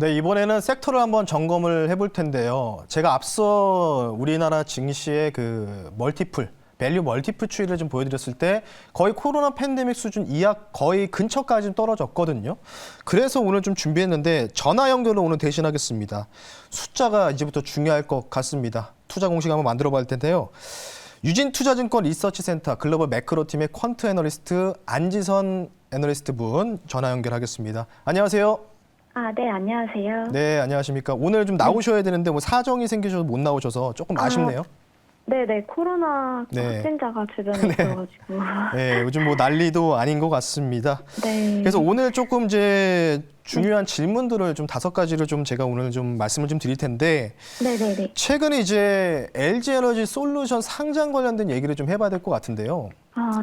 네, 이번에는 섹터를 한번 점검을 해볼 텐데요. 제가 앞서 우리나라 증시의 그 밸류 멀티플 추이를 좀 보여드렸을 때 거의 코로나 팬데믹 수준 이하 거의 근처까지 떨어졌거든요. 그래서 오늘 좀 준비했는데 전화 연결을 오늘 대신하겠습니다. 숫자가 이제부터 중요할 것 같습니다. 투자 공식 한번 만들어 봐야 할 텐데요. 유진투자증권 리서치센터 글로벌 매크로팀의 퀀트 애널리스트 안지선 애널리스트 분 전화 연결하겠습니다. 안녕하세요. 네, 안녕하세요. 네, 안녕하십니까. 오늘 좀 나오셔야 되는데 뭐 사정이 생기셔서 못 나오셔서 조금 아쉽네요. 네네, 코로나 확진자가 주변에 있어가지고. 네, 요즘 뭐 난리도 아닌 것 같습니다. 네. 그래서 오늘 조금 이제 중요한 질문들을 좀 5가지를 좀 제가 오늘 좀 말씀을 좀 드릴 텐데. 네네네. 최근에 이제 LG에너지 솔루션 상장 관련된 얘기를 좀 해봐야 될 것 같은데요.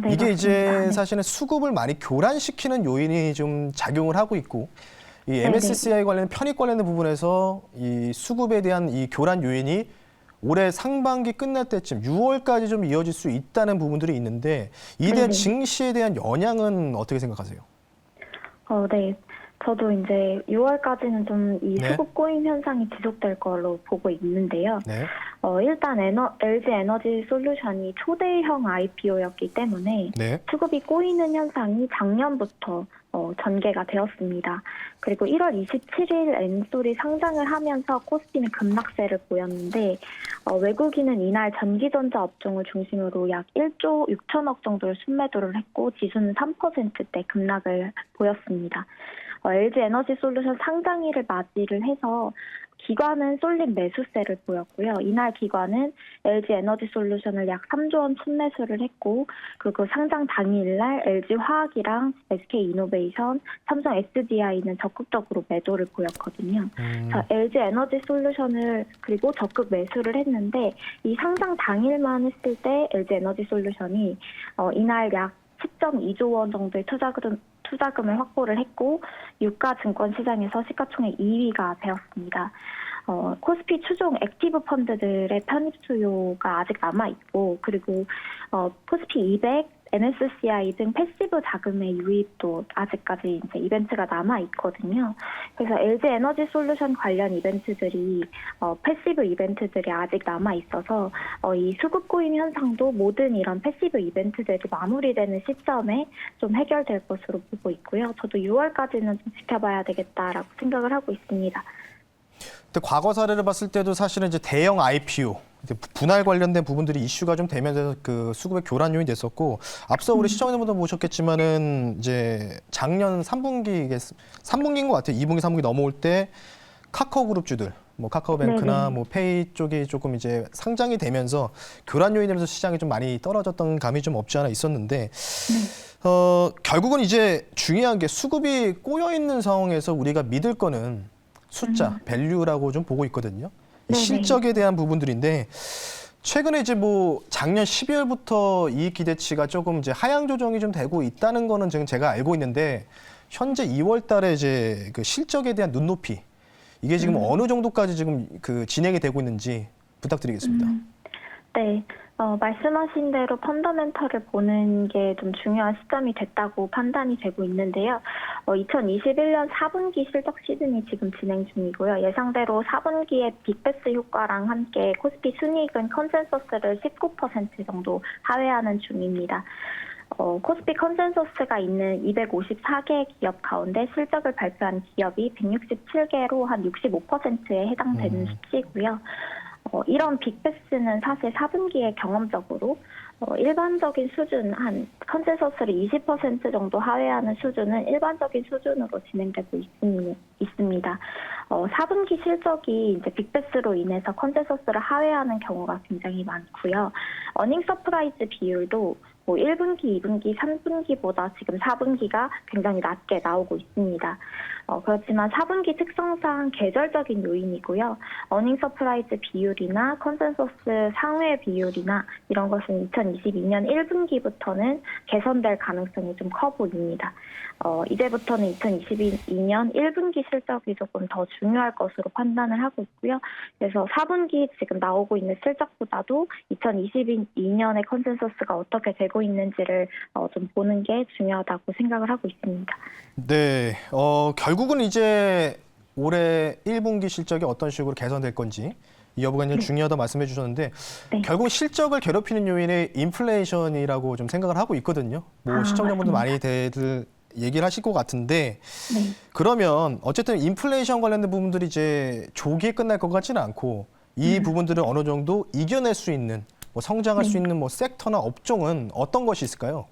네, 이게 맞습니다. 이제 사실은 수급을 많이 교란시키는 요인이 좀 작용을 하고 있고, 이 MSCI 관련 편입 관련된 부분에서 이 수급에 대한 이 교란 요인이 올해 상반기 끝날 때쯤 6월까지 좀 이어질 수 있다는 부분들이 있는데 이에 대한 증시에 대한 영향은 어떻게 생각하세요? 네. 저도 이제 6월까지는 좀 이 네. 수급 꼬임 현상이 지속될 걸로 보고 있는데요. 네. 일단 LG 에너지 솔루션이 초대형 IPO였기 때문에 네. 수급이 꼬이는 현상이 작년부터 전개가 되었습니다. 그리고 1월 27일 엔솔이 상장을 하면서 코스피는 급락세를 보였는데 외국인은 이날 전기전자 업종을 중심으로 약 1조 6천억 정도를 순매도를 했고 지수는 3%대 급락을 보였습니다. LG 에너지 솔루션 상장일을 맞이를 해서 기관은 쏠림 매수세를 보였고요. 이날 기관은 LG 에너지 솔루션을 약 3조 원 순매수를 했고 그리고 상장 당일날 LG 화학이랑 SK 이노베이션, 삼성 SDI는 적극적으로 매도를 보였거든요. LG 에너지 솔루션을 그리고 적극 매수를 했는데 이 상장 당일만 했을 때 LG 에너지 솔루션이 이날 약 10.2조 원 정도의 투자금을 확보를 했고 유가 증권 시장에서 시가총액 2위가 되었습니다. 코스피 추종 액티브 펀드들의 편입 수요가 아직 남아있고 그리고 코스피 200, MSCI 등 패시브 자금의 유입도 아직까지 이제 이벤트가 남아있거든요. 그래서 LG 에너지 솔루션 관련 이벤트들이 패시브 이벤트들이 아직 남아있어서 이 수급 고임 현상도 모든 이런 패시브 이벤트들이 마무리되는 시점에 좀 해결될 것으로 보고 있고요. 저도 6월까지는 좀 지켜봐야 되겠다라고 생각을 하고 있습니다. 근데 과거 사례를 봤을 때도 사실은 이제 대형 IPO, 분할 관련된 부분들이 이슈가 좀 되면서 그 수급의 교란 요인이 됐었고 앞서 우리 시청자분들 보셨겠지만은 이제 작년 3분기인 것 같아요. 2분기, 3분기 넘어올 때 카카오그룹주들, 뭐 카카오뱅크나 뭐 페이 쪽이 조금 이제 상장이 되면서 교란 요인이 되면서 시장이 좀 많이 떨어졌던 감이 좀 없지 않아 있었는데 결국은 이제 중요한 게 수급이 꼬여 있는 상황에서 우리가 믿을 거는 숫자, 밸류라고 좀 보고 있거든요. 실적에 대한 부분들인데 최근에 이제 뭐 작년 12월부터 이익 기대치가 조금 이제 하향 조정이 좀 되고 있다는 거는 지금 제가 알고 있는데 현재 2월 달에 이제 그 실적에 대한 눈높이 이게 지금 어느 정도까지 지금 그 진행이 되고 있는지 부탁드리겠습니다. 네. 말씀하신 대로 펀더멘털을 보는 게 좀 중요한 시점이 됐다고 판단이 되고 있는데요. 2021년 4분기 실적 시즌이 지금 진행 중이고요. 예상대로 4분기에 빅베스 효과랑 함께 코스피 순이익은 컨센서스를 19% 정도 하회하는 중입니다. 코스피 컨센서스가 있는 254개 기업 가운데 실적을 발표한 기업이 167개로 한 65%에 해당되는 수치고요. 이런 빅베스는 사실 4분기에 경험적으로 일반적인 수준 한 컨센서스를 20% 정도 하회하는 수준은 일반적인 수준으로 진행되고 있습니다. 4분기 실적이 이제 빅베스로 인해서 컨센서스를 하회하는 경우가 굉장히 많고요. 어닝 서프라이즈 비율도 뭐 1분기, 2분기, 3분기보다 지금 4분기가 굉장히 낮게 나오고 있습니다. 그렇지만 4분기 특성상 계절적인 요인이고요. 어닝 서프라이즈 비율이나 컨센서스 상회 비율이나 이런 것은 2022년 1분기부터는 개선될 가능성이 좀 커 보입니다. 이제부터는 2022년 1분기 실적이 조금 더 중요할 것으로 판단을 하고 있고요. 그래서 4분기 지금 나오고 있는 실적보다도 2022년의 컨센서스가 어떻게 되고 있는지를 좀 보는 게 중요하다고 생각을 하고 있습니다. 네, 결국은 이제 올해 1분기 실적이 어떤 식으로 개선될 건지 이 여부가 굉장히 중요하다 말씀해 주셨는데 네. 결국 실적을 괴롭히는 요인이 인플레이션이라고 좀 생각을 하고 있거든요. 뭐 시청자분들 많이 대들 얘기를 하실 것 같은데 네. 그러면 어쨌든 인플레이션 관련된 부분들이 이제 조기에 끝날 것 같지는 않고 이 부분들을 어느 정도 이겨낼 수 있는 뭐 성장할 수 있는 뭐 섹터나 업종은 어떤 것이 있을까요?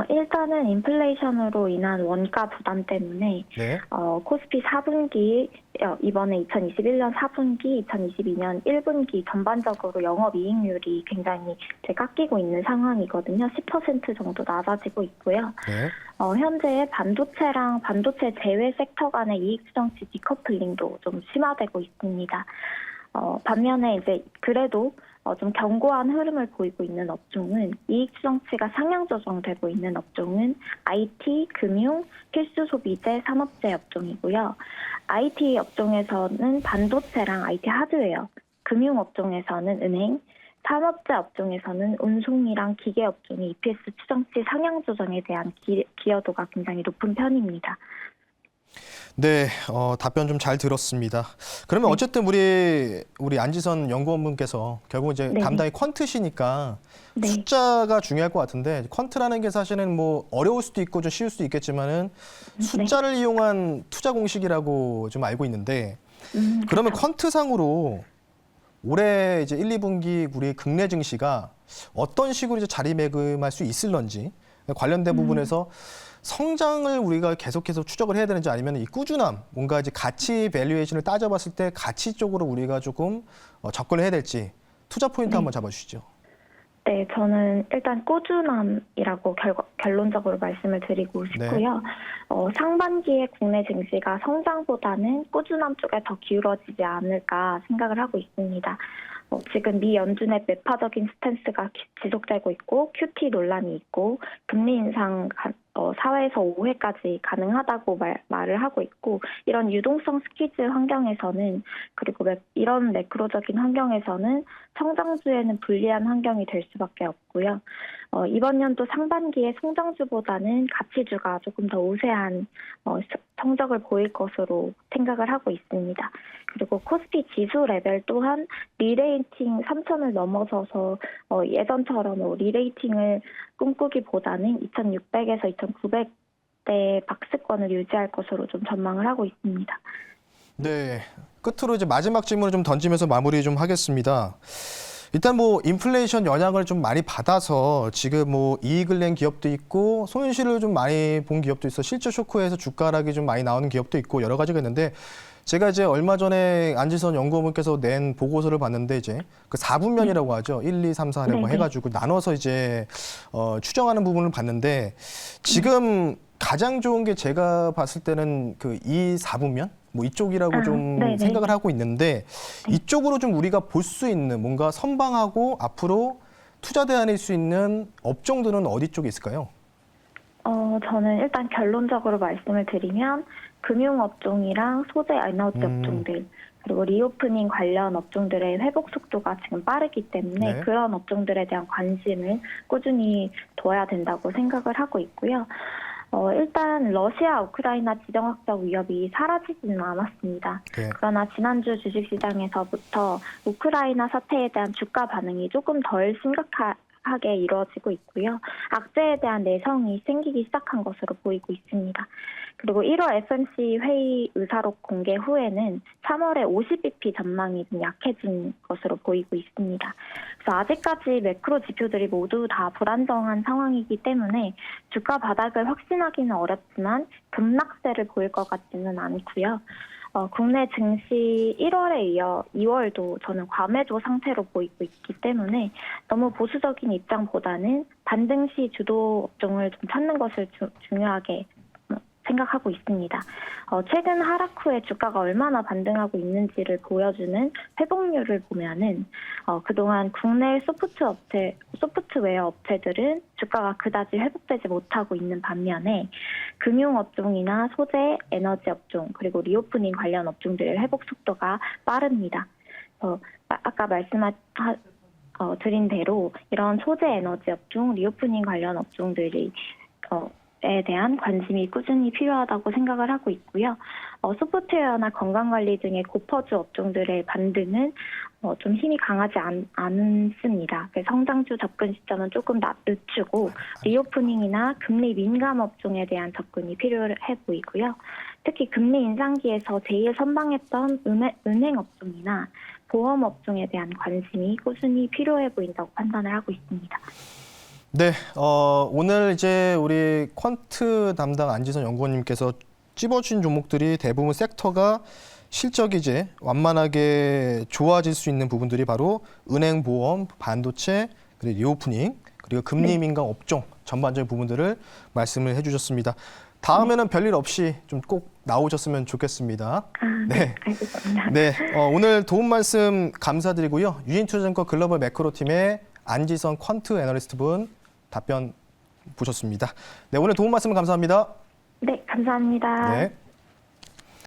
일단은 인플레이션으로 인한 원가 부담 때문에 네. 코스피 4분기 이번에 2021년 4분기, 2022년 1분기 전반적으로 영업이익률이 굉장히 깎이고 있는 상황이거든요. 10% 정도 낮아지고 있고요. 네. 현재 반도체랑 반도체 제외 sek터 간의 이익 수정치 디커플링도 좀 심화되고 있습니다. 반면에 이제 그래도 좀 견고한 흐름을 보이고 있는 업종은 이익 추정치가 상향 조정되고 있는 업종은 IT, 금융, 필수 소비재, 산업재 업종이고요. IT 업종에서는 반도체랑 IT 하드웨어, 금융 업종에서는 은행, 산업재 업종에서는 운송이랑 기계 업종이 EPS 추정치 상향 조정에 대한 기여도가 굉장히 높은 편입니다. 네, 답변 좀 잘 들었습니다. 그러면 네. 어쨌든 우리 안지선 연구원분께서 결국 이제 네. 담당이 퀀트시니까 네. 숫자가 중요할 것 같은데 퀀트라는 게 사실은 뭐 어려울 수도 있고 좀 쉬울 수도 있겠지만은 숫자를 이용한 투자 공식이라고 좀 알고 있는데 그러면 그렇죠. 퀀트상으로 올해 이제 1, 2분기 우리 국내 증시가 어떤 식으로 이제 자리매김할 수 있을런지 관련된 부분에서 성장을 우리가 계속해서 추적을 해야 되는지 아니면 이 꾸준함, 뭔가 이제 가치 밸류에이션을 따져봤을 때 가치 쪽으로 우리가 조금 접근을 해야 될지 투자 포인트 네. 한번 잡아주시죠. 네, 저는 일단 꾸준함이라고 결론적으로 말씀을 드리고 싶고요. 상반기에 국내 증시가 성장보다는 꾸준함 쪽에 더 기울어지지 않을까 생각을 하고 있습니다. 지금 미 연준의 매파적인 스탠스가 지속되고 있고 QT 논란이 있고 금리 인상 4회에서 5회까지 가능하다고 말을 하고 있고 이런 유동성 스퀴즈 환경에서는 그리고 이런 매크로적인 환경에서는 성장주에는 불리한 환경이 될 수밖에 없고요. 이번 연도 상반기에 성장주보다는 가치주가 조금 더 우세한 성적을 보일 것으로 생각을 하고 있습니다. 그리고 코스피 지수 레벨 또한 리레이팅 3,000을 넘어서서 예전처럼 리레이팅을 꿈꾸기보다는 2,600에서 2,900대 박스권을 유지할 것으로 좀 전망을 하고 있습니다. 네, 끝으로 이제 마지막 질문을 좀 던지면서 마무리 좀 하겠습니다. 일단 뭐 인플레이션 영향을 좀 많이 받아서 지금 뭐 이익을 낸 기업도 있고 손실을 좀 많이 본 기업도 있어 실제 쇼크에서 주가 하락이 좀 많이 나오는 기업도 있고 여러 가지가 있는데 제가 이제 얼마 전에 안지선 연구원분께서 낸 보고서를 봤는데 이제 그 4분면이라고 하죠. 1, 2, 3, 4 뭐 해가지고 나눠서 이제 추정하는 부분을 봤는데 지금 가장 좋은 게 제가 봤을 때는 그 2, 4분면 뭐 이쪽이라고 좀 생각을 하고 있는데 이쪽으로 좀 우리가 볼 수 있는 뭔가 선방하고 앞으로 투자 대안일 수 있는 업종들은 어디 쪽에 있을까요? 저는 일단 결론적으로 말씀을 드리면 금융업종이랑 소재 에너지 업종들 그리고 리오프닝 관련 업종들의 회복 속도가 지금 빠르기 때문에 그런 업종들에 대한 관심을 꾸준히 둬야 된다고 생각을 하고 있고요. 일단 러시아, 우크라이나 지정학적 위협이 사라지지는 않았습니다. 그러나 지난주 주식시장에서부터 우크라이나 사태에 대한 주가 반응이 조금 덜 심각하게 이루어지고 있고요. 악재에 대한 내성이 생기기 시작한 것으로 보이고 있습니다. 그리고 1월 FOMC 회의 의사록 공개 후에는 3월에 50bp 전망이 좀 약해진 것으로 보이고 있습니다. 그래서 아직까지 매크로 지표들이 모두 다 불안정한 상황이기 때문에 주가 바닥을 확신하기는 어렵지만 급락세를 보일 것 같지는 않고요. 국내 증시 1월에 이어 2월도 저는 과매도 상태로 보이고 있기 때문에 너무 보수적인 입장보다는 반등시 주도 업종을 좀 찾는 것을 중요하게 생각하고 있습니다. 최근 하락 후에 주가가 얼마나 반등하고 있는지를 보여주는 회복률을 보면은 그동안 국내 소프트웨어 업체들은 주가가 그다지 회복되지 못하고 있는 반면에 금융업종이나 소재, 에너지 업종 그리고 리오프닝 관련 업종들의 회복 속도가 빠릅니다. 아까 드린 대로 이런 소재, 에너지 업종, 리오프닝 관련 업종들이 에 대한 관심이 꾸준히 필요하다고 생각을 하고 있고요. 소프트웨어나 건강관리 등의 고퍼주 업종들의 반등은 좀 힘이 강하지 않습니다. 그래서 성장주 접근 시점은 조금 늦추고 리오프닝이나 금리 민감 업종에 대한 접근이 필요해 보이고요. 특히 금리 인상기에서 제일 선방했던 은행 업종이나 보험 업종에 대한 관심이 꾸준히 필요해 보인다고 판단을 하고 있습니다. 네, 오늘 이제 우리 퀀트 담당 안지선 연구원님께서 찝어주신 종목들이 대부분 섹터가 실적이 이제 완만하게 좋아질 수 있는 부분들이 바로 은행, 보험, 반도체, 그리고 리오프닝, 그리고 금리 민감 업종 전반적인 부분들을 말씀을 해주셨습니다. 다음에는 별일 없이 좀 꼭 나오셨으면 좋겠습니다. 네, 알겠습니다. 네, 오늘 도움 말씀 감사드리고요. 유인투자증권 글로벌 매크로팀의 안지선 퀀트 애널리스트 분 답변 보셨습니다. 네, 오늘 도움 말씀 감사합니다. 네, 감사합니다. 네.